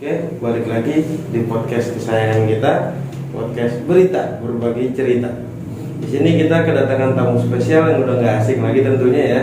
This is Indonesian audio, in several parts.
Oke, balik lagi di podcast kesayangan kita, podcast berita berbagi cerita. Di sini kita kedatangan tamu spesial yang udah nggak asing lagi tentunya ya.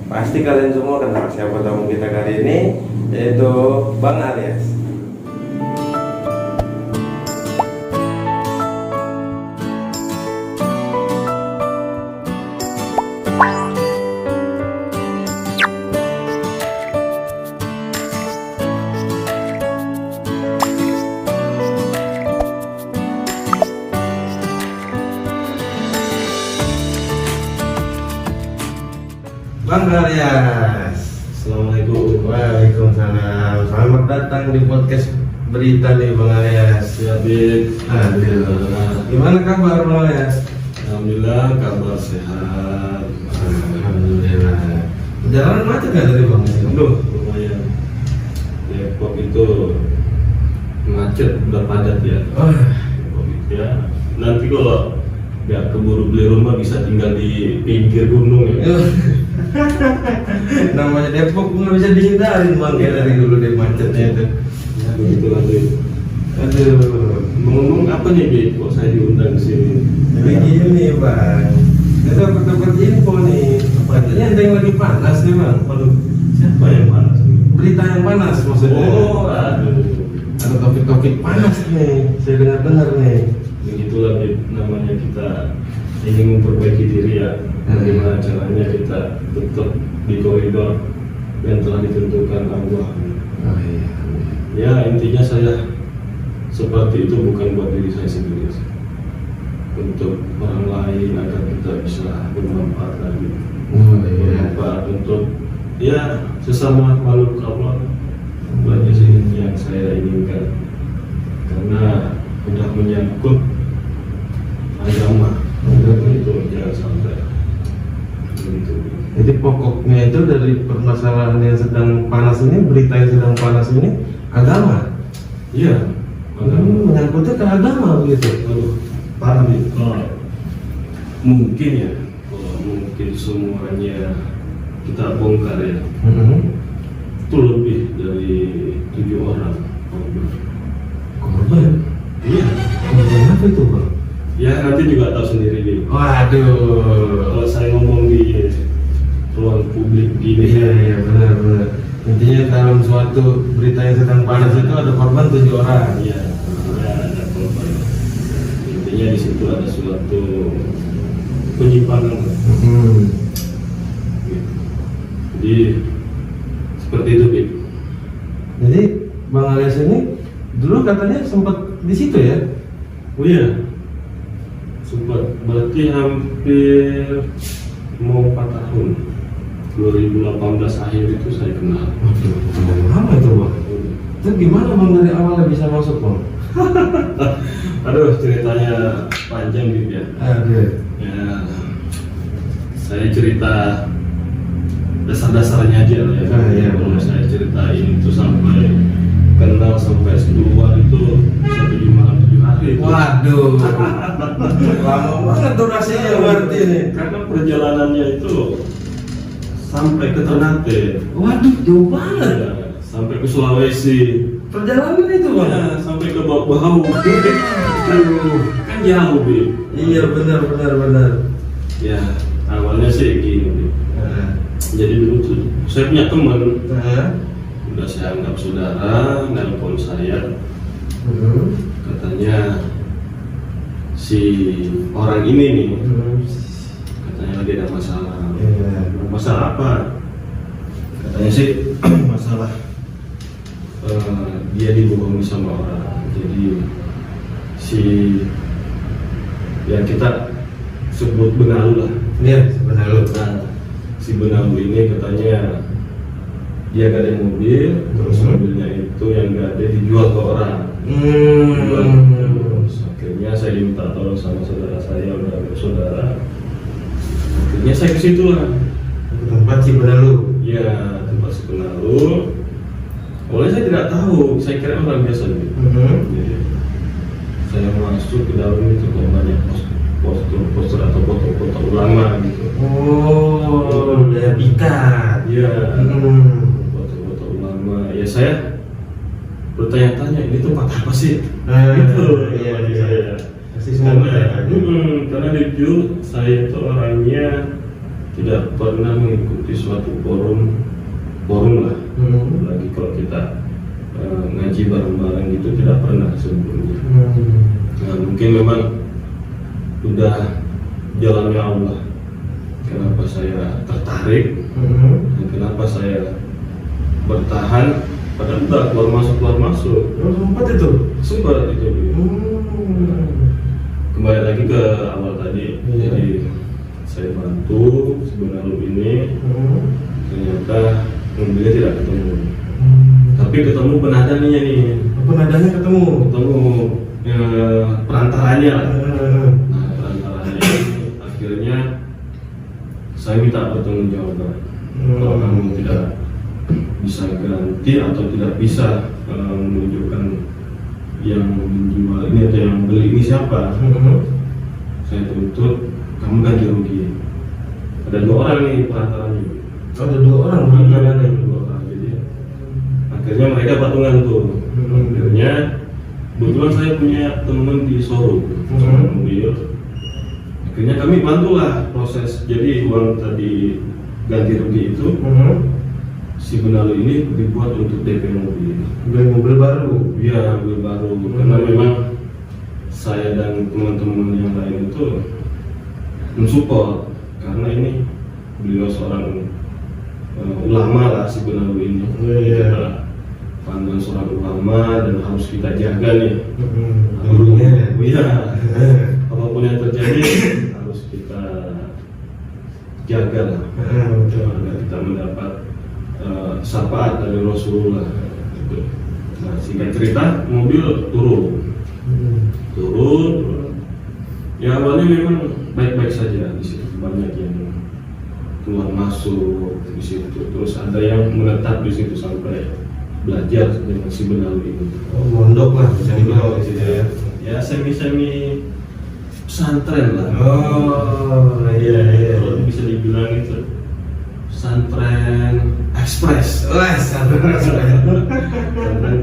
Pasti kalian semua kenal siapa tamu kita kali ini, yaitu Bang Alyas. Bang Alyas, Assalamualaikum. Waalaikumsalam. Selamat datang di podcast berita nih Bang Alyas. Ya, Bib. Aduh, gimana kabar Bang Alyas? Alhamdulillah, kabar sehat. Alhamdulillah. Jalan macet nggak dari Bang? Aduh, lumayan. Depok itu macet, udah padat ya. Depok itu ya. Nanti kalau nggak keburu beli rumah bisa tinggal di pinggir gunung ya. Namanya Depok nggak bisa dihindarin Bang ya dari dulu deh macetnya itu. Ya, begitu lah, Bib. Aduh, Ngomong apa nih, Bib? Kok saya diundang ke sini? jadi gini Bang, kita dapat info nih. Katanya ada yang lagi panas nih Bang. Waduh, siapa yang panas nih? Berita yang panas maksudnya. Oh, aduh. Ada topik-topik panas nih, saya dengar nih. Begitulah, Bib, namanya kita ingin memperbaiki diri ya. Bagaimana caranya kita tetap di koridor yang telah ditentukan Allah. Oh iya. Ya, intinya saya seperti itu bukan buat diri saya sendiri, untuk orang lain agar kita bisa bermanfaat lagi. Oh iya. Bermanfaat untuk ya sesama makhluk Allah. Itu aja sih yang saya inginkan, karena sudah menyangkut agama. Itu jangan sampai begitu. Jadi pokoknya itu dari permasalahan yang sedang panas ini, berita yang sedang panas ini agama. Iya, agama. Menyangkutnya ke agama begitu. Aduh, parah nih. Mungkin ya, kalau mungkin semuanya kita bongkar ya, itu lebih dari 7 orang korban. Korban? Iya. Korban apa itu Bang? Ya nanti juga tahu sendiri nih. Waduh. Kalau saya ngomong di ruang publik gini, Iya benar. Intinya dalam suatu berita yang sedang panas itu ada korban 7 orang. ya ada korban. Intinya di situ ada suatu penyimpangan. Gitu. Jadi seperti itu, Bib. Jadi Bang Alyas ini dulu katanya sempat di situ ya? Oh iya, sempat, berarti hampir mau 4 tahun. 2018 akhir itu saya kenal. Lama itu Bang. Itu gimana Bang dari awalnya bisa masuk Bang? Aduh, ceritanya panjang gitu ya. Aduh. Ya, saya cerita dasar-dasarnya aja lah ya. Iya. Kalau saya ceritain itu sampai kenal sampai keluar itu 7 malam 7 hari. Waduh. Lama banget durasinya berarti ini. Karena perjalanannya itu sampai ke Ternate. Waduh, jauh banget. Ya, sampai ke Sulawesi. Perjalanan itu Bang. Ya, sampai ke Bau. Aduh. Kan jauh, Bib. Iya benar. Ya, awalnya sih gini, Bib. Jadi dulu tuh saya punya teman, udah saya anggap saudara, nelpon saya, katanya si orang ini nih, katanya lagi ada masalah. Masalah apa? Katanya sih masalah dia dibohongi sama orang. Jadi si yang kita sebut benalu lah. Iya, benar. Nah, si benalu ini katanya dia gak ada mobil, terus mobilnya itu yang gak ada dijual ke orang. Terus akhirnya saya diminta tolong sama saudara saya, udah bersaudara. Akhirnya saya ke situ lah. Tempat si benalu. Ya, tempat si benalu. Awalnya saya tidak tahu, saya kira orang biasa gitu. Jadi, saya masuk ke dalam itu kok banyak poster atau foto-foto ulama gitu. Oh, daya pikat. Iya. Foto-foto ulama. Ya saya bertanya-tanya ini tempat apa sih? Gitu. Iya. Pasti semua bertanya. Karena jujur saya itu orangnya tidak pernah mengikuti suatu forum lah. Lagi kalau kita ngaji bareng-bareng gitu tidak pernah sebelumnya. Nah, mungkin memang udah jalannya Allah. Kenapa saya tertarik? Dan kenapa saya bertahan? Padahal udah keluar masuk. Sempat itu. Kembali lagi ke awal tadi. Jadi saya bantu sebenarnya ini. Ternyata mobilnya tidak ketemu. Tapi ketemu penadannya nih. Penadanya ketemu perantaranya. Nah, perantaranya ini akhirnya saya minta pertanggungjawaban. Kalau kamu tidak bisa ganti atau tidak bisa menunjukkan yang menjual ini atau yang beli ini siapa, saya tuntut kamu ganti rugi. Ada 2 orang nih perantaranya. Ada 2 orang Ada 2 orang. Jadi akhirnya mereka patungan tuh. Akhirnya kebetulan saya punya teman di showroom mobil. Akhirnya kami bantulah proses. Jadi uang tadi ganti rugi itu si Benalu ini dibuat untuk DP mobil. Beli mobil baru. Iya, mobil baru. Karena memang saya dan teman-teman yang lain itu mensupport karena ini beliau seorang ulama lah si Benalu ini. Kita pandang seorang ulama dan harus kita jaga nih. Iya. Apapun yang terjadi harus kita jaga lah. Agar kita mendapat syafaat dari Rasulullah. Nah, singkat cerita mobil turun. Ya awalnya memang baik-baik saja di situ, banyak yang keluar masuk di situ. Terus ada yang menetap di situ sampai belajar dengan si Benalu ini. Mondok lah bisa dibilang di situ ya. Ya semi pesantren lah. Iya. Kalau bisa dibilang itu pesantren ekspres. Pesantren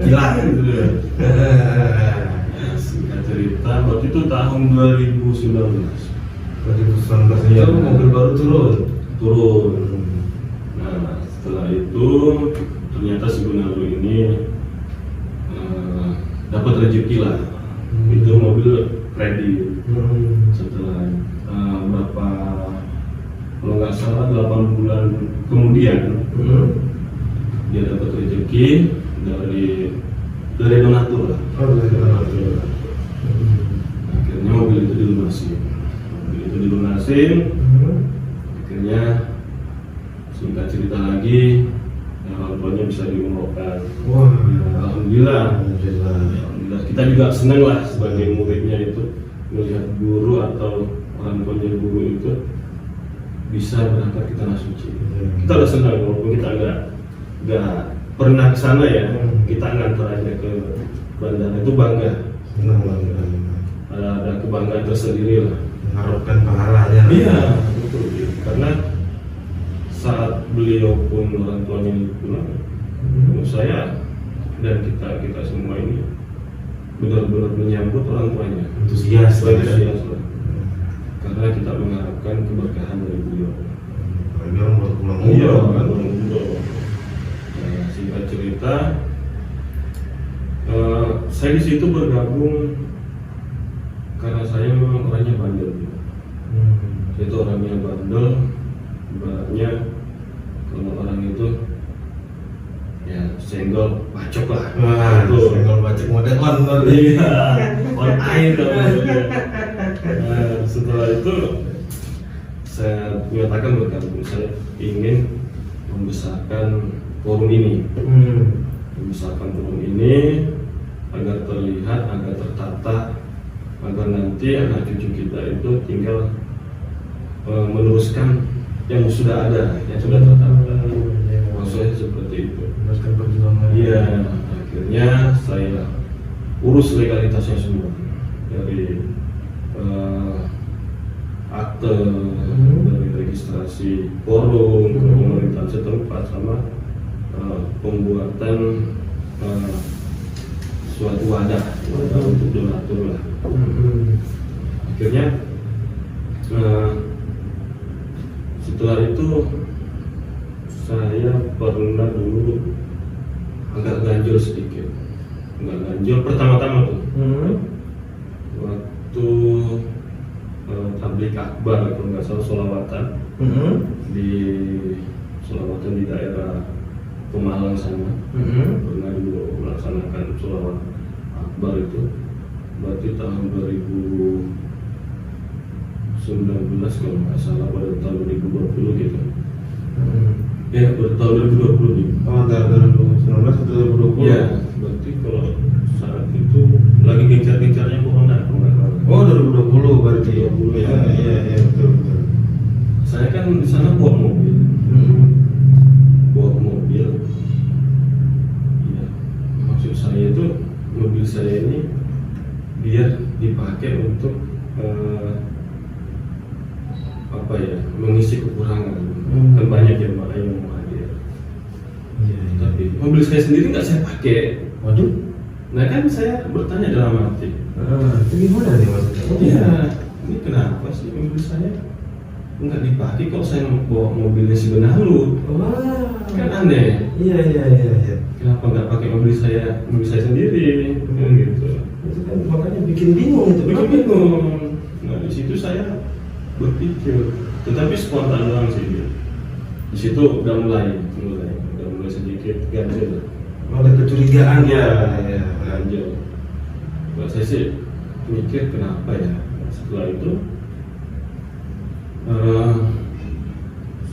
kilat gitu ya. Singkat cerita waktu itu tahun 2019 itu mobil baru turun. Nah setelah itu ternyata si Benalu ini dapat rezeki lah. Itu mobil kredit. Setelah berapa, kalau nggak salah 8 bulan kemudian dia dapat rezeki dari donatur lah. Akhirnya mobil itu dilunasin. Akhirnya singkat cerita lagi, orang tuanya bisa diumrohkan. Alhamdulillah. Kita juga senang lah sebagai muridnya itu melihat guru atau orang tuanya guru itu bisa berangkat ke tanah suci. Kita udah senang walaupun kita nggak pernah ke sana ya. Kita ngantar aja ke bandara itu bangga. Ada kebanggaan tersendiri lah. Mengharapkan pahalanya. Iya, betul. Karena saat beliau pun orang tuanya pulang, saya dan kita semua ini benar-benar menyambut orang tuanya. Antusias lah. Karena kita mengharapkan keberkahan dari beliau. Orang baru pulang. Iya, baru pulang. Nah, singkat cerita, saya di situ bergabung karena saya memang orangnya bandel. Saya itu orangnya bandel, ibaratnya kalau orang itu ya senggol bacok lah. Senggol bacok model on. Iya, on air namanya. Nah, setelah itu saya menyatakan bergabung. Saya ingin membesarkan forum ini. Membesarkan forum ini agar terlihat, agar tertata, agar nanti anak cucu kita itu tinggal meneruskan yang sudah ada, yang sudah tertata. Maksudnya seperti itu. Meneruskan perjuangan. Iya, akhirnya saya urus legalitasnya semua dari akte, dari registrasi forum ke pemerintahan setempat sama pembuatan suatu wadah untuk donatur lah. Akhirnya setelah itu saya pernah dulu agak ganjil sedikit, agak ganjil pertama-tama tuh waktu tablik akbar kalau nggak salah sholawatan di sholawatan di daerah Pemalang sana. Pernah dulu melaksanakan sholawat akbar itu berarti tahun 2019 kalau nggak salah, pada tahun 2020 gitu. Ya, pada tahun 2020 nih. Antara 2019 atau 2020? Ya, berarti kalau saat itu lagi gencar-gencarnya corona kalau nggak salah. Oh, 2020 berarti. 2020 ya. Iya, betul. Saya kan di sana bawa mobil. Bawa mobil. Ya, maksud saya itu mobil saya ini biar dipakai untuk apa ya, mengisi kekurangan. Kan banyak jemaah yang mau hadir. Iya. Tapi mobil saya sendiri nggak saya pakai. Waduh. Nah kan saya bertanya dalam hati, Itu gimana nih maksudnya? iya, ini kenapa sih mobil saya nggak dipakai kalau saya bawa mobilnya si Benalu? Wah. Kan aneh. Iya. Kenapa nggak pakai mobil saya sendiri? Kan gitu. Itu kan makanya bikin bingung itu. Bikin bingung. Nah di situ saya berpikir, tetapi spontan doang sih. Di situ udah mulai sedikit ganjil. Ada kecurigaan Iya, ya. ganjil. Kalau saya sih mikir kenapa ya. Setelah itu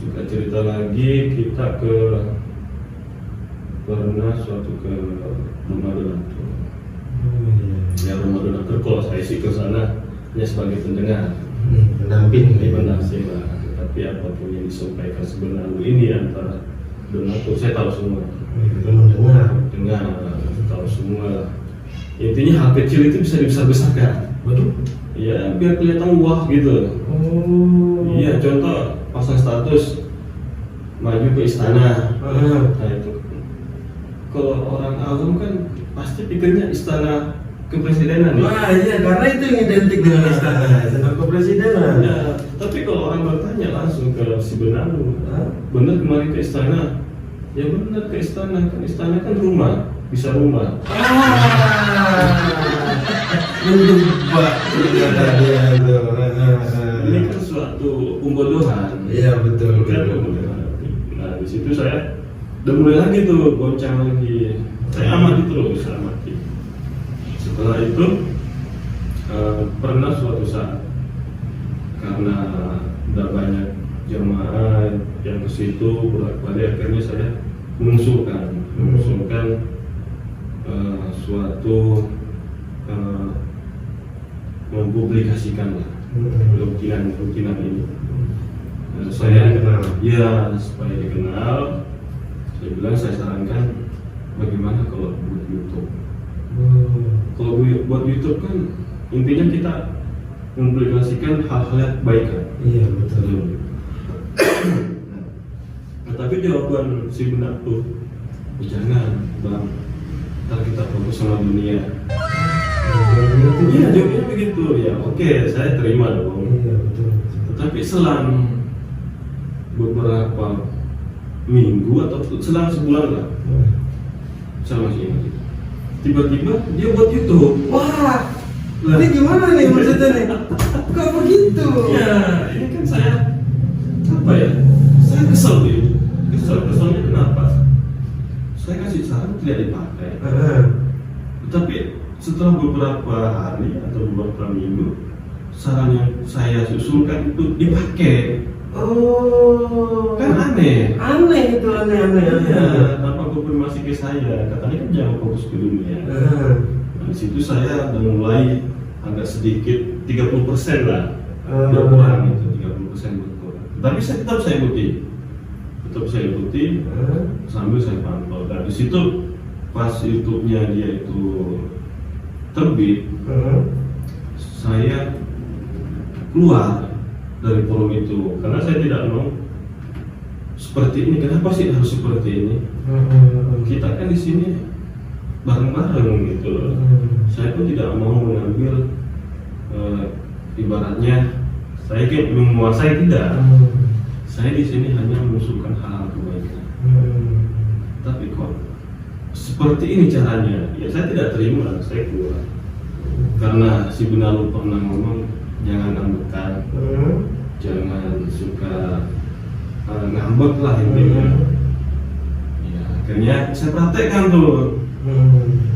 suka cerita lagi, kita pernah suatu ke rumah donatur. Ya rumah donatur kalau saya sih ke sana hanya sebagai pendengar, Pendamping. pendamping lah. Tapi apapun yang disampaikan sebenarnya ini antara donatur saya tahu semua. Kita mendengar. Dengar, tahu semua. Intinya hal kecil itu bisa dibesar-besarkan. Waduh. Iya, biar kelihatan wah gitu. Oh. Iya, contoh pasang status maju ke istana. Nah itu, kalau orang awam kan pasti pikirnya istana kepresidenan ya. Wah iya, karena itu yang identik dengan istana kepresidenan. Ya, tapi kalau orang bertanya langsung ke si Benalu, bener kemarin ke istana? Ya bener ke istana, kan istana kan rumah, bisa rumah. Menjebak ternyata dia itu. Ini kan suatu pembodohan. Iya betul. Kan pembodohan. Nah di situ saya udah mulai lagi tuh goncang lagi. Saya amati terus, amati. Setelah itu pernah suatu saat karena udah banyak jemaah yang ke situ bolak-balik, akhirnya saya mengusulkan suatu mempublikasikan lah rutinan ini. Saya dikenal. Ya supaya dikenal. Saya bilang, saya sarankan bagaimana kalau buat YouTube. Kalau buat YouTube kan intinya kita mempublikasikan hal-hal yang baik kan. Iya betul. Nah, tapi jawaban si benak tuh, jangan bang, ntar kita fokus sama dunia. Iya jawabnya begitu ya. Oke, saya terima dong. Iya betul. Tetapi selang beberapa minggu atau selang sebulan lah, saya masih ingat. Tiba-tiba dia buat YouTube. Wah, ini gimana nih maksudnya nih? Kok begitu? Ya, ini kan saya apa ya? Saya kesel nih. Keselnya kenapa? Saya kasih saran tidak dipakai. Tapi setelah beberapa hari atau beberapa minggu, saran yang saya usulkan itu dipakai. Oh, Kan aneh. Aneh itu aneh. Ya, tanpa konfirmasi ke saya, katanya kan jangan fokus ke dunia. Nah, di situ saya udah mulai agak sedikit 30% lah, berkurang itu 30% berkurang. Tapi saya tetap ikuti, sambil saya pantau. Dan di situ pas YouTube-nya dia itu terbit, saya keluar dari forum itu karena saya tidak mau seperti ini. Kenapa sih harus seperti ini? Kita kan di sini bareng-bareng gitu loh. Saya pun tidak mau mengambil ibaratnya saya kayak menguasai, tidak. Saya di sini hanya mengusulkan hal kebaikan. Tapi kok seperti ini caranya, ya saya tidak terima, saya keluar. Karena si Benalu pernah ngomong jangan ambekan, jangan suka ngambek lah intinya. Ya, akhirnya saya praktekkan tuh.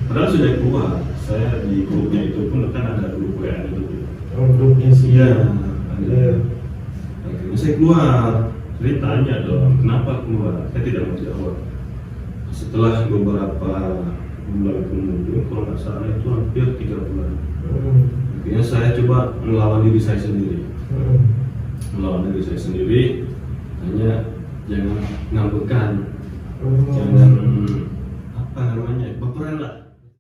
Padahal sudah keluar. Saya di grupnya itu pun kan ada grup WA gitu. Grupnya sih ya ada. Akhirnya saya keluar. Saya tanya dong, kenapa keluar? Saya tidak mau jawab. Setelah beberapa bulan kemudian, kalau nggak salah itu hampir 3 bulan. Akhirnya saya coba melawan diri saya sendiri. Melawan diri saya sendiri, hanya jangan ngambekan, jangan apa namanya, baperan lah.